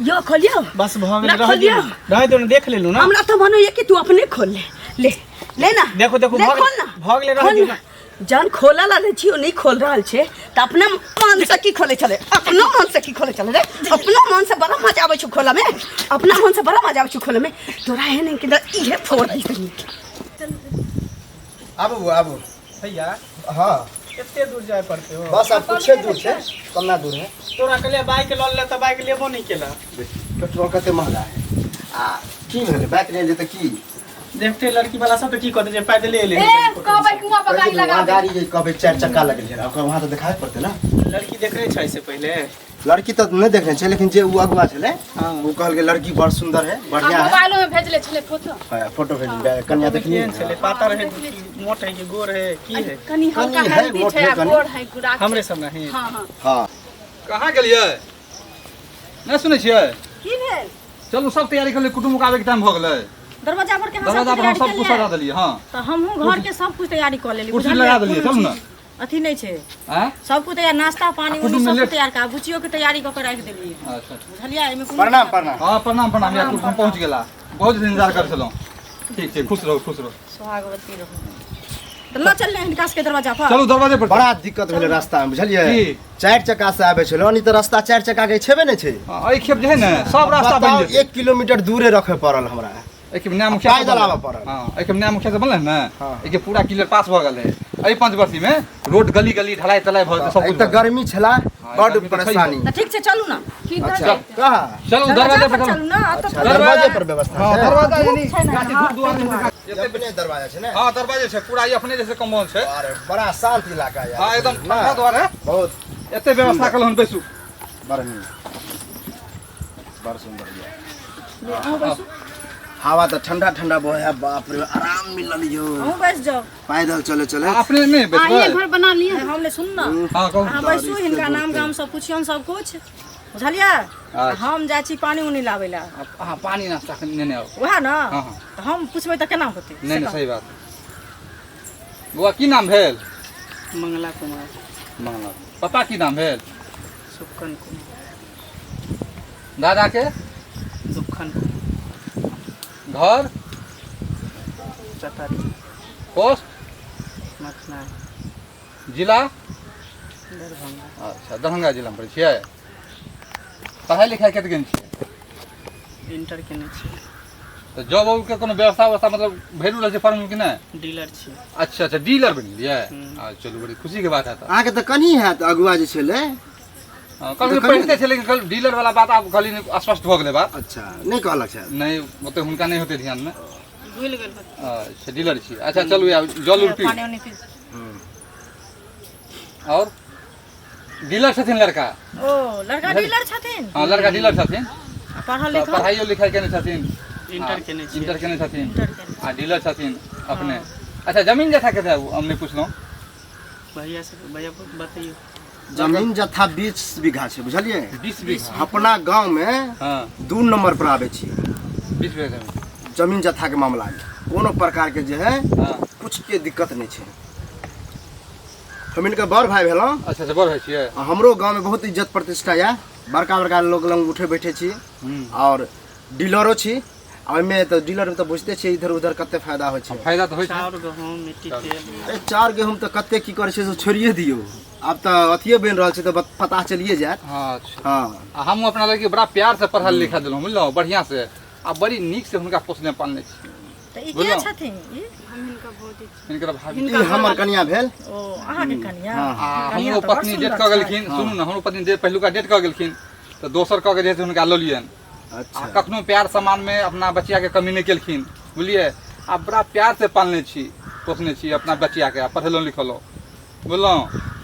यो खोलियो बस भाग ना खोलियो रह दो ना देख ले लो ना हमरा तो मनो ये कि तू अपने खोल ले ले ना देखो देखो ले, भाग खोल ना भाग ले रह दो ना जान खोला ला रे छियो नहीं खोल रहल छे त अपना मन से की खोले चले अपना मन से की खोले चले रे अपना मन से बड़ा मजा आवे छु खोला में अपना मन से बड़ा मजा आवे छु खोला में तोरा है नहीं कि ये फोड़ दी तनी आबू भैया हाँ कितने दूर जाए पड़ते हो बस आप कुछ दूर है कम ना दूर है तोरा के लिए बाइक ल ले त बाइक लेबो नहीं केला पेट्रोल कते महंगा है की भेले बाइक ले ले त की देखते लड़की वाला सब तो की कहते जे पैदल ले ए कहबै कुआं पर गाड़ी लगा दे गाड़ी जे कहबै 4 चक्का लगल है ओकर वहां तो दिखाई पड़ते ना लड़की देख रहे छै से पहले लड़की तो नहीं देखने छे लेकिन जे उ अगुआ छले हां वो कहल के लड़की बड़ सुंदर है बढ़िया है मोबाइलो में भेजले छले फोटो हां फोटो भेज कन्या देखनी केहन छले पातर है मोट है कि गोर है की है कनी हल्का है, हेल्दी मोट छै है कनी। गोर है गुड़ा हमरे सब नहीं हां हां हां कहाँ गेलियै नहीं सुनै छियै की भेल चलू सब तैयारी कर ले कुटुम्ब आवे के टाइम भ गेलै दरवाजा पर के दरवाजा पर हम सब कुछ लगा देलियै हां तो हमहू घर के सब कुछ तैयारी कर लेली कुर्सी लगा देलियै चलू ना अथी नहीं छै हैं सब कुछ तैयार नाश्ता पानी कुटुम्ब उनी में सब ले- कुछ तैयार का बुचियो के तैयारी क के राख देलियै अच्छा बुझलियै एमे कोनो प्रणाम प्रणाम हां प्रणाम या कुटुम्ब पहुंच गेला बहुत दिन इंतजार कर छलौ ठीक छै खुश रहो सुहागवती रहो तो ल चल ले हिनका के दरवाजा पर चलू दरवाजे पर बड़ा दिक्कत भेले रास्ता में बुझलिए की? 4 चक्का से आबे छलो नहीं तो रास्ता 4 चक्का के छेबे नहीं छे एहि खेप जे है ने सब रास्ता बन बताओ, जेतै 1 किलोमीटर दूरे रखे पड़ल हमरा एहि खेप नया मुखिया पैदल आबऽ पड़ल। हां एहि खेप नया मुखिया से बनले ने हाँ। एहि के पूरा क्लियर पास भ गेल है एहि पंचवर्षी में रोड गली गली ढलाई तलाई भ सब एक कुछ तो गर्मी छला बड़ गर्मी तो परेशानी तो ठीक छै चलू ना की अच्छा कहा चलू दरवाजे पर चलू ना तो अच्छा दरवाजे पर व्यवस्था हां है दरवाजा यानी छै ना, गाछी हाँ, दूर दुआर में ये अपने दरवाजा छे ना हां दरवाजे छै पूरा ये अपने जैसे कंपाउंड छै अरे बड़ा शांत इलाका यार हां एकदम ठंडा द्वार है बहुत एते व्यवस्था कल हम बैसू बड़ बड़ सुंदर ये आओ बैसू हवा तो ठंडा ठंडा बहे बाप रे आराम मिलल यो आओ बैस जाओ पैदल चले चले अपने नहीं ये बैठबै घर बना लिए हमने सुन ना हां कहू अहाँ बैसू हिनका नाम गाम सब पुछियन सब कुछ बुझलियै हम जाइ छी पानी उनी लाबै ला हां पानी नाश्ता नेने आओ वह ना हाँ, हाँ। तो हम पुछबै त केना होतै नहीं नहीं सही बात बुआ की नाम भेल मंगला कुमार मंगला पापा की नाम भेल सुखन कुमार दादा के दुखन घर चतरी पोस्ट मखना जिला दरभंगा अच्छा दरभंगा जिला में पढ़ै छियै पढ़ाई लिखाई कते गेल छियै इंटर केने छी तो जॉब उब के कोनो व्यवस्था मतलब भेलू रहल छै फर्म कि नहीं डीलर छी अच्छा अच्छा डीलर बन गेलियै हम्म। चलू बड़ी खुशी के बात है आके तो कनी है तो अगुआ जे छले कल पढ़ते थे लेकिन कल डीलर वाला बात आप खाली स्पष्ट हो गेलै बात अच्छा नहीं कहलक छै नहीं मतलब हुनका नहीं होते ध्यान में भूल गेल अच्छा डीलर छी अच्छा चलू यार जल उल्टी पानी उनी पी और डीलर छथिन लड़का ओ लड़का डीलर छथिन हाँ लड़का डीलर छथिन पढ़ल तो लिखल पढ़ाइयो लिखाई केने छथिन इंटर केने छी इंटर केने छथिन इंटर केने। आ डीलर छथिन अपने अच्छा जमीन जथा कते है हमने पूछलौं भैया से भैया बताइए जमीन जथा 20 बीघा छै बुझलिए 20 बीघा अपना गांव में हाँ 2 नंबर पर आवे छी 20 बीघा जमीन जथा के मामला में कोनो प्रकार के जे है हाँ कुछ के दिक्कत नहीं छै हम इनका बड़ भाई भेलौं अच्छा अच्छा बड़ है छियै आ हमरो गांव में बहुत इज्जत प्रतिष्ठा है बड़का बड़का लोग लंग उठे बैठे छी और डीलरो छी आ ओइमे तो डीलर में तो बुझते छी इधर उधर कते फायदा होइ छै फायदा तो होइ छै चाउर गहूम मिट्टी तेल ए 4 गेहूं तो कते की करे छै से छोड़िए दियो अब तो अथिए बन रहल छै तो पता चलिए जात हाँ अच्छा हां आ हम अपना लड़की बड़ा प्यार से पढ़ा लिखा देलहुँ बुझलहुँ बढ़िया से आ बड़ी नीक से हुनका पोसने पालने छी त ई के बुझलौं? छथिन ई हिनकर भाभी ई हमर कनिया भेल ओ अहाँ के कनिया हाँ, आ कनिया हमरो तो बड़ पत्नी सुन्दर डेट कऽ छै। गेलखिन सुनू ने हमरो पत्नी डेट पहिलुका डेट कऽ गेलखिन तो दोसर कऽ के जे छै हुनका लऽ लियन आ अच्छा कखनो प्यार सम्मान में अपना बच्चिया के कमी नहीं केलखिन बुझलिए आ बड़ा प्यार से पालने छी पोसने छी अपना बच्चिया के आ पढ़ेलहुँ लिखलहुँ बुझलहुँ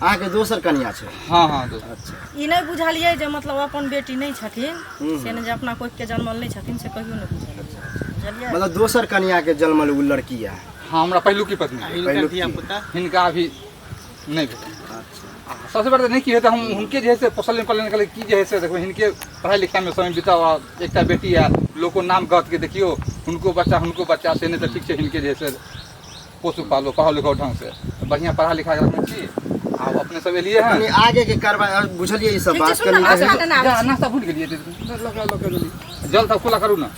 अहाँ के दोसर कनिया छै हाँ हाँ दोस्त अच्छा ई नहीं बुझलिए जे मतलब अपन बेटी नहीं छथिन से ने जे अपना कोई के जन्मल नहीं छथिन से कहियो नहीं बुझलिए मतलब दोसर कनिया के जन्मल उ लड़की है हाँ हमरा पहिलू की पत्नी इनका धिया पुता हिनका अभी नहीं भेटल सबसे बड़ा नहीं की है तो हम उनके जैसे पोसल पालन के की जैसे देखो इनके पढ़ाई लिखाई में समय बिताओ एक बेटी है लोग को नाम कहत के देखियो उनको बच्चा से नहीं तो ठीक है इनके जैसे पोसू पालो पढ़ो लिखो ढंग से बढ़िया पढ़ा लिखा के रखने छी अब अपने सब एलिए हैं कनी आगे के कार्रवाई बुझलिए ई सब ठीक छै, बात सुन न, कनी नाश्ता कही। करने आबै जा, छी। नाश्ता भूल गेलिए लगा जल तब खुला करू ना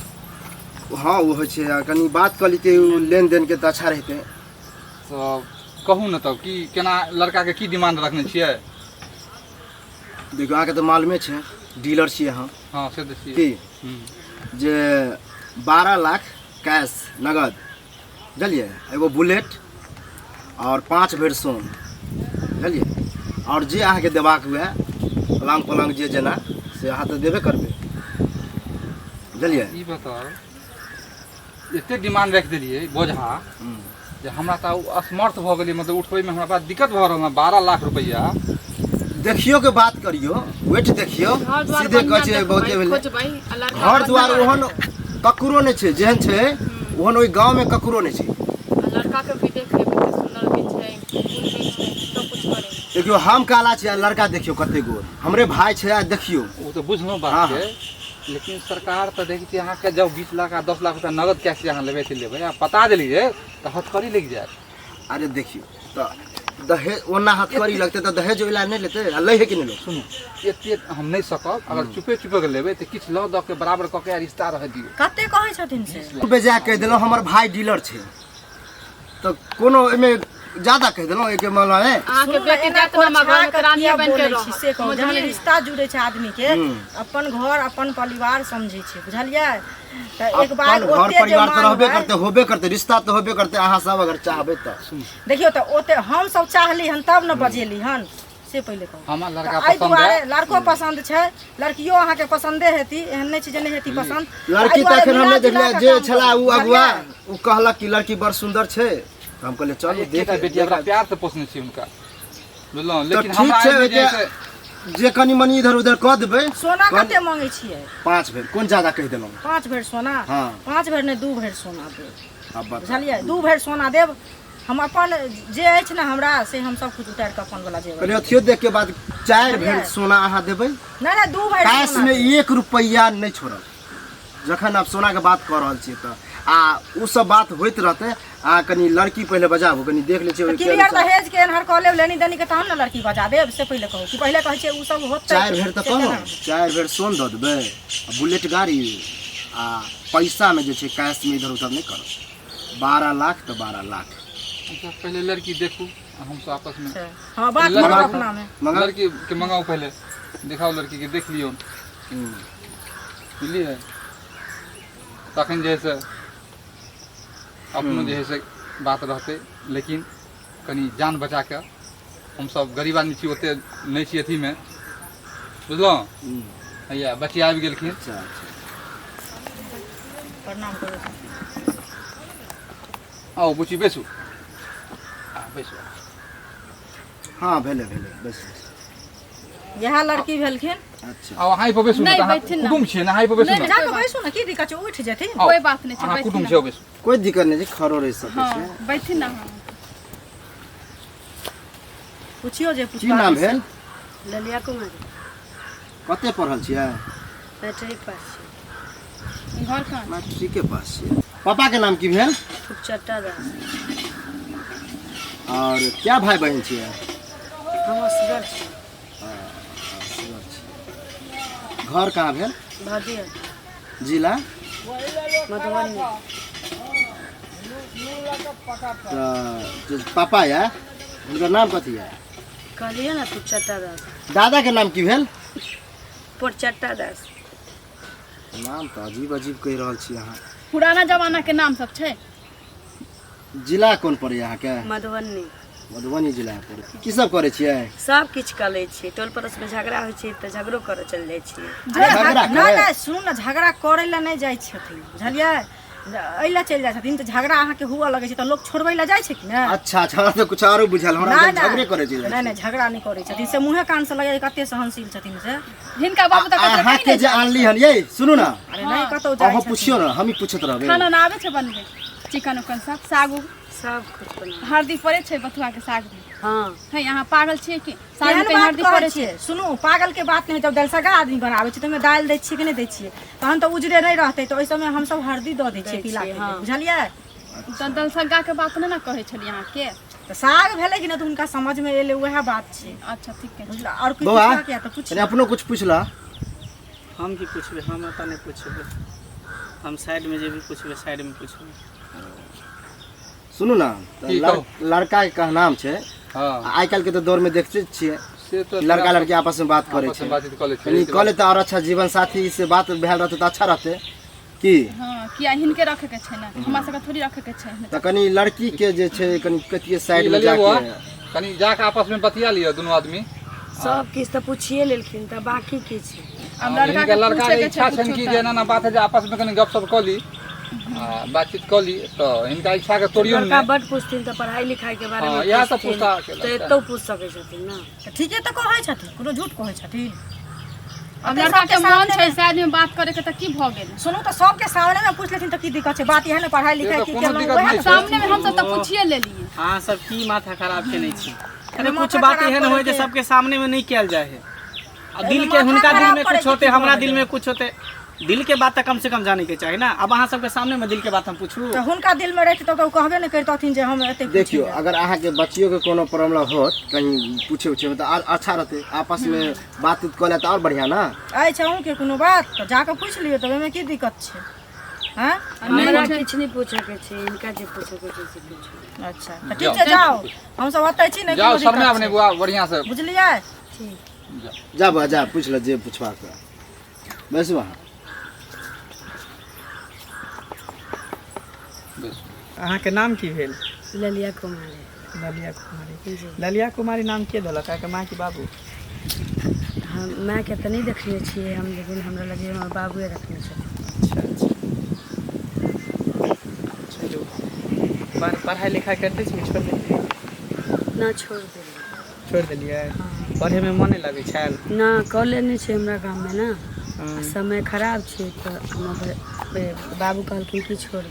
हाँ वो होइ छै कनी बात कऽ लीते लेन देन के तऽ अच्छा रहते। तो कहू ना तब कि केना लड़का के की डिमांड रखने छियै। देखियो अहाँके तऽ मालूमे छै डीलर छियै हम हाँ से देखिए की जे 12 लाख कैश नगद बुझलिए, एगो बुलेट और 5 भरि सोन बुझलिए, और जे अहाँके देबाक हुए पलंग पलंग जे जेना से अहाँ तऽ देबे करबै बुझलिए। ई बताओ एते डिमांड रख देलिए बोझा जे हमरा तऽ असमर्थ भऽ गेलिए, मतलब उठबै में हमरा पास दिक्कत भऽ रहल है। 12 लाख रुपया देखियो के बात करियो, वेट देखियो, सीधे कहै छै बहुते भेलै घर द्वार ओहन ककरो नहि छै, जेहन छै ओहन ओहि गांव में ककरो नहि छै। लड़का के भी देख लेबै सुंदर भी छै, सब कुछ करे। देखियो हम काला छियै, लड़का देखियो कते गोर, हमरे भाई छै, देखियो वो तो बुझलहुँ हाँ, बात के, लेकिन सरकार तो देखी छी अहाँके जब 20 लाख आ 10 लाख रुपया नगद कैश से अहाँ लेबै से लेबै आ पता देलिए तो हथकड़ी लग जाए। अरे देखियो तो दहेज ओना हथकड़ी लगते तो दहेज ओइला नहीं लेते, आ लै है कि नहीं लोग। सुनू एते हम नहीं सकब, अगर चुपे चुपे के लेबै तो किछु लऽ दऽ के बराबर कऽ के रिश्ता रह दियौ। कते कहै छथिन से बेजा कह देलहुँ हमर भाई डीलर छै, तो कोनो एमे ज्यादा कह देलहुँ एक मामला में। अहाँके बेटी जितना मगन रानी बन के रह से कहू, जहन रिश्ता जुड़े छै आदमी के अपन घर अपन परिवार समझै छै, बुझलियै। तऽ एक बार अपन घर ओते जे परिवार तो रहबे मानबै, करते, होबे करते, रिश्ता तो होबे करते, अहाँ सब अगर चाहबै तो। देखियो तऽ ओते हम सब चाहली हन तब न बजेली हन, से पहिले कहू। हमरा लड़का तऽ एहि पसंद दुआरे है, लड़को पसंद छै, लड़कियो अहाँके पसंदे हेती, एहन नहि छै जे नहि हेती पसंद। लड़की एहि तो दुआरे एखन हम मिला नहीं देखलिए, जुला जे कऽ छला काम उ करू, अगुआ बुझलियै? उ कहलक कि लड़की बड़ सुंदर छै, तो हम कहलिए चलो देख एकटा बेटी हमरा प्यार से पोसने छी हुनका, बुझलहुँ। तो लेकिन ठीक हमरा छै, एहिमे जे ओते छै जे कनी मनी इधर उधर कऽ देबै। सोना कते मांगे छियै? 5 भेल कोन ज्यादा कह देलहुँ। 5 भरि सोना? हाँ। 5 भरि नहि 2 भरि सोना देब, अब बता बुझलियै। 2 भरि सोना देब, हम अपन जे अछि ने हमरा से हम सब कुछ उतारि कऽ अपन वाला जेब। कहलिए अथियो देख के बाद 4 भेल सोना अहाँ देबै, नहीं नहीं 2 भरि कैश सोना में देब। 1 रुपया नहीं छोड़ब। जखन आप सोना के बात कह रहल छियै तऽ आ उ सब बात होइत रहते, आ कनी लड़की पहले बजाबू, कनी देख ले छियै ओहि के क्लियर अनुसार। दहेज के एनहर कॉल लेनी देनी के तहन न लड़की बजा देब, से पहिले कहू कि पहिले कहै छै उ सब होतै। 4 भेर तऽ कहलहुँ, 4 भेर सोन दऽ देबै, आ बुलेट गाड़ी आ पैसा में जे छै कैश में इधर उधर नहीं करब। 12 लाख तो 12 लाख। अच्छा, पहले लड़की देखू हम सब आपस में हां बात लड़का- करू अपना में। मगर लड़की के मंगाओ, पहले दिखाओ लड़की के, देख लियो बुझलिए, तखन जे है से अपनो जे है से बात रहते। लेकिन कनी जान बचा के, हम सब गरीब आदमी छी, ओते नहीं छी अथी में, बुझलहुँ। हैया बच्ची आबि गेलखिन, अच्छा अच्छा प्रणाम करू। आओ बुच्ची बैसू, बैसू। हाँ भेले भेले बस। यह लड़की भेलखिन। अच्छा आओ हाई पर बैसू ना, नहीं, अहाँ बैठिन ना। कुटुम्ब छियै ना, हाई पर बैसू नहीं ना। जाके बैसू ना, की दिक्कत छै, उठ जेथिन। आओ, कोई बात नहीं छै, अहाँ बैठिन कुटुम्ब ना। छियै, बैसू। कोई दिक्कत नहीं छै, खरो रह सकै हाँ छै। बैठिन ना। पूछियो जे की नाम भेल? ललिया कुमारी। कते पढ़ल छियै? मैट्रिक पास छी। घर कहाँ? मैट्रिक के पास छियै। पापा के नाम की भेल? चट्टा दास। और क्या भाई बहन छियै? हम असगर छी। घर कहाँ भेल? भाजिया जिला? मधुबनी। तो पापा या उनका नाम कथी है? कहलिए ना तू चट्टा दास। दादा के नाम की भेल? चट्टा दास। नाम तो अजीब अजीब कह रहल छी अहाँ। पुराना जमाना के नाम सब छै। जिला कोन पड़े यहाँ के? मधुबनी। मधुबनी जिला पड़े। की सब करे छियै? सब किछ कर लै छियै। टोल पड़ोस में झगड़ा होइ छै तऽ झगड़ो करे चल जाइ छियै। झगड़ा नहीं करे? नहीं सुनू ना, झगड़ा करे ला नहीं जाइ छथिन, बुझलियै। अइला चल जाइ छथिन तऽ झगड़ा अहाँ के हुआ लगे छै तऽ लोग छोड़बै ला जाइ छै कि ना। अच्छा अच्छा तो कुछ आरो बुझल हमरा नहीं, तो झगड़े करे छी। नहीं नहीं झगड़ा नहीं करे छथिन, से मुँहे कान से लगे कते सहनशील छथिन से। जिनका बाबू तक अहाँ के जे आनली हन ये सुनू ना, अरे नहीं कतौ जाइ अहाँ छथिन। पूछियो ना, हम ही पूछत रहबे। खाना ना आवे छै बनबे, चिकन उकन सब, साग उग, सब कुछ बना। हल्दी पड़े छै बथुआ के साग में। हां है यहाँ पागल छियै कि साग एहन में कहीं बात हल्दी कहै पड़े छै? छियै। सुनू पागल के बात नहीं, जब दलसगा आदमी बनावे छै तऽ दाल दै छियै कि नहीं दै छियै, तहन तऽ उजरे नहीं रहतै तऽ ओइ समय हम सब हल्दी दऽ दै छियै पीला के, बुझलियै। दल सग्गा के बात नहीं ना कहे छली यहाँ के। तो साग भेलै कि ना तो उनका समझ में एले वह बात छै। अच्छा ठीक है। बुझला और कुछ बौआ पूछना क्या तो पूछ तनी अपनो कुछ पूछला। हम की पूछबे, हम एतऽ नहीं पूछबे, हम साइड में जे भी पूछबे साइड में पूछबे। सुनू ना की कहू? लड़का के नाम छै, हाँ आइ काल्हि के तो दौर में देखते छियै से तो लड़का लड़की आपस में बात करे आपस छै, में बातचीत कऽ लै छै। कनी कऽ लेते और अच्छा जीवन साथी से बात भेल रहते तो अच्छा रहते की। हाँ किया हिनके रखे के छै ना, हमरा सबके थोड़ी रखे के छै। तो कनी लड़की के जे छै कनी कतिये साइड में ललिया बुआ, जाके कनी जाके आपस में बतिया लियो दुनू आदमी। सब किछ तो पूछिए लेलखिन त बाकी की छै। अब लड़का हिनका के लड़का पूछे के के इच्छा छै छनि कि जे एना ना बात है जे आपस में कनी गपशप कऽ ली, बातचीत कऽ ली, तो हिनका इच्छा के तोड़ियो लड़का नहीं। बड पूछथिन त पढ़ाई लिखाई के बारे हाँ, में इएह सब पूछथिन, पूछा के तो लगता एतो पूछ सकै छथिन ना। ठीके तो कहै छथिन, कोनो झूठ कहै छथिन। अब लड़का के मन छै शायद में बात करे के त की भ गेल। सुनू तो सबके सामने में पूछ लेथिन तो की दिक्कत छै। बात यह ना पढ़ाई लिखाई ये तो की कोनो केलहुँ दिक्कत वएह नहीं ना छै। सामने में हम सब त पूछिए लेलिए। अहाँ सब की माथा खराब केने छी। अरे माथा कुछ बात खराब एहन होइ जे करे सबके सामने में नहीं किया जाए है। अब दिल के माथा हुनका दिल खराब में करे कुछ होते, की हमरा भऽ दिल गेलै। में कुछ होते। दिल के बात कम से कम जाने के चाहिए ना। अब अहाँ सबके सामने में दिल के बात हम पूछू। तो हुनका दिल में रहते तो कहबे नहीं करतथिन जे हम एते देखियो अगर अहाँ के बच्चियों के कोनो प्रॉब्लम होत कहीं पूछे उछे में तो और अच्छा रहते, आपस में बातचीत कर ले तो और बढ़िया ना। आइ छौं के कोनो बात तो जाके पूछ लियो तो में की दिक्कत छै। हां हमरा किछ नहीं पूछे के छै, इनका जे पूछे के छै से पूछो। अच्छा तो ठीक छै जाओ, हम सब ओतै छी नहीं। जाओ शर्मा अपने बुआ बढ़िया से। बुझलियै। जा बा जा पूछ ले जे पूछवा के। बस वहाँ अहाँ के नाम की भेल? ललिया कुमारी। ललिया कुमारी। जी। ललिया कुमारी नाम के देलक? अहाँके माँ की बाबू? हम माँ के तो नहीं देखने छियै हम, लेकिन हमरा लगे हमर बाबुए रखने छथिन। अच्छा अच्छा। चलू पढ़ाई लिखाई करते छी, छोड़ देलियै? ना छोड़ देलियै। छोड़ देलियै? पढ़े में मन लगै छल? ना कॉलेज नहीं छै हमरा गाँव में ना, हाँ। समय खराब छै तो हमर बाबू कहलखिन कि छोड़।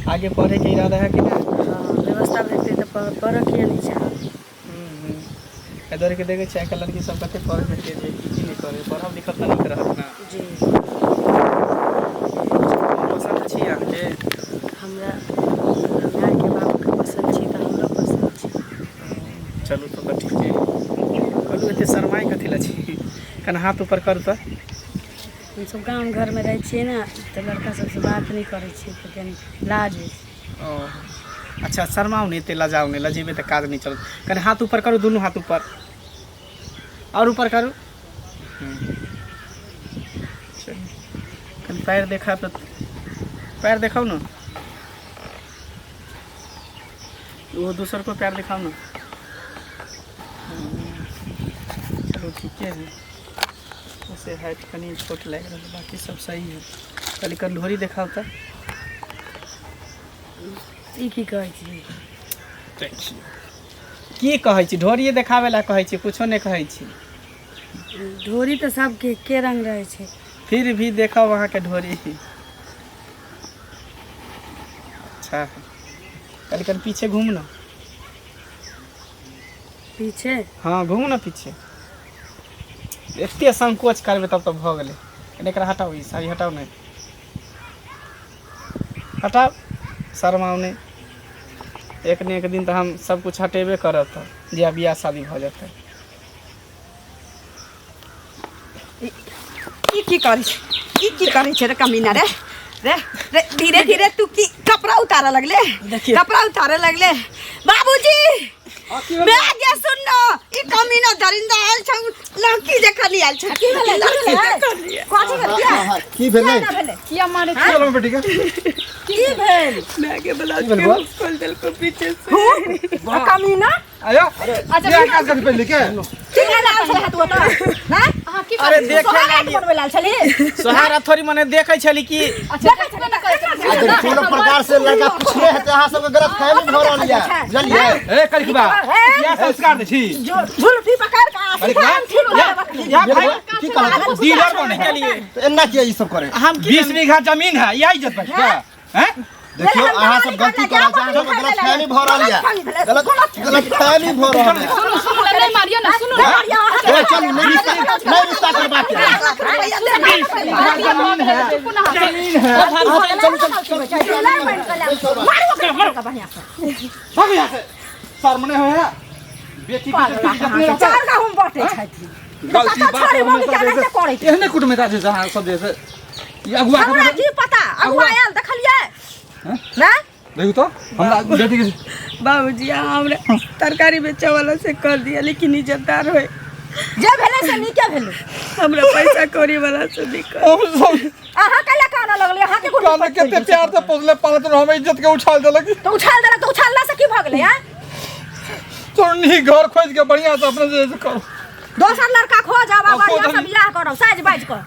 आगे पढ़े के इरादा है कि ना? हाँ व्यवस्था भेटतै तो पढ़ऽ किया नहीं चाहब। इधर के देखे छै आइ लड़की सब कते पढ़े में तेज है, की नहीं करे, पढ़ब लिखब त नीक रहत ना। जी पसंद छी अहाँके? हमरा माय के बाबू के पसंद छी तो हमरो पसंद छी। चलू तो ठीक है। कहलू एते शर्माई कथी ला छी? कन हाथ ऊपर करू तो। हम सब गाँव घर में रह छियै ना तो लड़का सबसे बात नहीं करे छियै तो कनी लाज होइ छै। ओ अच्छा, शर्माओ नहीं, एते लजाओ नहीं, लजेबे तो काज नहीं चलत। कन हाथ ऊपर करू, दोनों हाथ ऊपर और ऊपर करू। कन पैर देखा तो पैर दिखाओ ना, वो दूसर को पैर दिखाओ ना। चलो ठीक है। उसे हाइट कनी छोट लग रहा है, बाकी सब सही है। कल कर लोहरी दिखाओ तो। ई की कहै छी? की कहै छी? ढोरिए देखावे ला कहै छी, कुछो नहीं कहै छी। ढोरी तो सबके के रंग रहे छै। फिर भी देखो वहाँ के ढोरी। अच्छा कल कर पीछे घूमना। पीछे हाँ घूम ना पीछे। एते संकोच करबे तब तो भ गेले। एकरा हटाओ, ई साड़ी हटाओ नहीं, हटाओ, शर्माओ नहीं। एक न एक दिन तो हम सब कुछ हटेबे करत जे बियाह शादी भ जाते। ई की करै छै? ई की करै छै रे कमीना रे? रे रे धीरे धीरे तू की कपड़ा उतारे लगले? देखिए। कपड़ा उतारे लगले। बाबूजी मैं आगे सुन न, ई कमीना दरिंदा आयल छ, लड़की देखली आयल छ। की भेलै? लड़की देखली। कथि भेलै? की भेलै? ना भेलै। किया मारे चलो बेटी के की भेल? मैं आगे ब्लाउज की भेल बा? खोल देल को पीछे से। कमीना आयो। ये काज कर पहले के की भेल आयल छ तू त? हैं? अरे देखे बनबै लाल छली? सोहारा थोड़ी मने देखे छली कि अगर कोनो प्रकार से लड़का पूछले है तो अहाँ सबके गलत फहमी भ रहल है, बुझलियै? ए कलिकबा क्या संस्कार दे छी? झुलफी पकड़ के अरे आसान ठीक होय। या भाई की कहत? डीलर बने के लिए तो एना किया ई सब करे? हम 20 बीघा जमीन है, यही इज्जत बच का हैं? देखियो अहाँ सब गलती करै छै, अहाँ सब गलतफहमी भऽ रहल है, गलतफहमी भऽ रहल है। सुनू सुनू नहीं मारियो ना, सुनू ना। ए चल नहीं रिश्ता करबाक है। भाग यहाँ से शर्मने हो है बेटी की चार का हम बाटे छथि गलती बात छोड़ी मम्मी के कैसे करै छै एहने कुटुम्बता छै जहाँ सब जैसे ये अगुआ हमरा की पता अगुआ आयल देखलिए ना देखो तो हमरा बेटी के बाबूजी हमरा तरकारी बेचे वाला से कर दिया, लेकिन इज्जतदार होए जे भेले से नीके भेले हमरा पैसा कौड़ी वाला से भी कर। अहाँ कैला काना लगले अहाँ के कोन कान केते प्यार से पोसले पालत रहो, हम इज्जत के उछाल देलक। तो उछाल देला तो उछालला से की भ गेले हैं तोरनी घर खोज के बढ़िया से अपने से करो, दोसर लड़का खोज आबा बढ़िया से बियाह करो साज बाज कर